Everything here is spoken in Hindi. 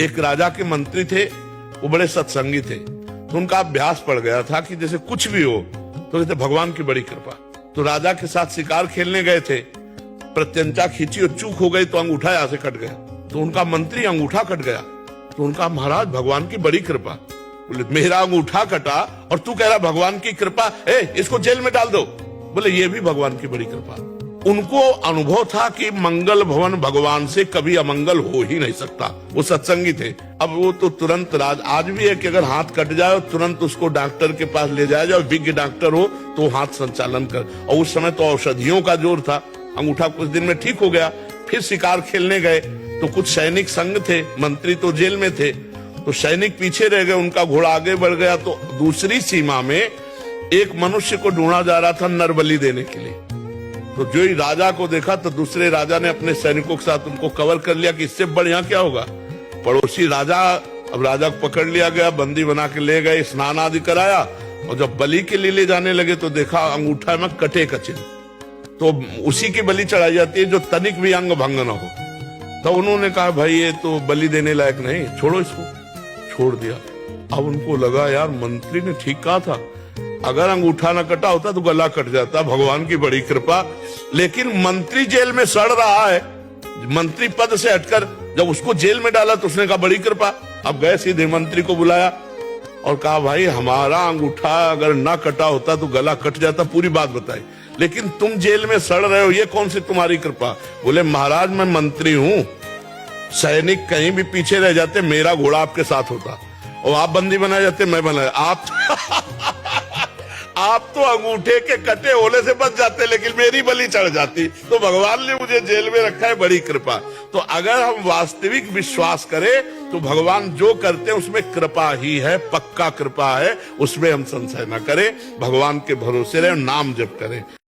एक राजा के मंत्री थे, वो बड़े सत्संगी थे, तो उनका अभ्यास पड़ गया था कि जैसे कुछ भी हो तो कहते भगवान की बड़ी कृपा। तो राजा के साथ शिकार खेलने गए थे, प्रत्यंचा खींची और चूक हो गई तो अंगूठा यहाँ से कट गया। तो उनका मंत्री अंगूठा कट गया, तो उनका महाराज भगवान की बड़ी कृपा। बोले मेरा अंगूठा कटा और तू कह रहा भगवान की कृपा, इसको जेल में डाल दो। बोले ये भी भगवान की बड़ी कृपा। उनको अनुभव था कि मंगल भवन भगवान से कभी अमंगल हो ही नहीं सकता। वो सत्संगी थे। अब वो तो तुरंत आज भी है कि अगर हाथ कट जाए तुरंत उसको डॉक्टर के पास ले जाया जाए, विज्ञ डॉक्टर हो तो हाथ संचालन कर। और उस समय तो औषधियों का जोर था, अंगूठा कुछ दिन में ठीक हो गया। फिर शिकार खेलने गए तो कुछ सैनिक संग थे, मंत्री तो जेल में थे, तो सैनिक पीछे रह गए, उनका घोड़ा आगे बढ़ गया। तो दूसरी सीमा में एक मनुष्य को ढूंढा जा रहा था नरबली देने के लिए। तो जो ही राजा को देखा तो दूसरे राजा ने अपने सैनिकों के साथ उनको कवर कर लिया कि इससे बढ़िया क्या होगा। पड़ोसी राजा, अब राजा को पकड़ लिया गया, बंदी बना के ले गए, स्नान आदि कराया, और जब बलि के लिए ले जाने लगे तो देखा अंगूठा में कटे का चिन्ह। तो उसी की बलि चढ़ाई जाती है जो तनिक भी अंग भंग न हो। तो उन्होंने कहा भाई ये तो बलि देने लायक नहीं, छोड़ो इसको। छोड़ दिया। अब उनको लगा यार मंत्री ने ठीक कहा था, अगर अंगूठा न कटा होता तो गला कट जाता, भगवान की बड़ी कृपा। लेकिन मंत्री जेल में सड़ रहा है, मंत्री पद से हटकर जब उसको जेल में डाला तो उसने कहा बड़ी कृपा। अब गए सीधे मंत्री को बुलाया और कहा भाई हमारा अंगूठा अगर ना कटा होता तो गला कट जाता, पूरी बात बताई, लेकिन तुम जेल में सड़ रहे हो, ये कौन सी तुम्हारी कृपा। बोले महाराज मैं मंत्री हूं, सैनिक कहीं भी पीछे रह जाते मेरा घोड़ा आपके साथ होता, और आप बंदी बनाए जाते मैं बनाया। आप तो अंगूठे के कटे होने से बच जाते, लेकिन मेरी बलि चढ़ जाती। तो भगवान ने मुझे जेल में रखा है, बड़ी कृपा। तो अगर हम वास्तविक विश्वास करें तो भगवान जो करते हैं उसमें कृपा ही है, पक्का कृपा है, उसमें हम संशय न करें, भगवान के भरोसे रहे, नाम जप करें।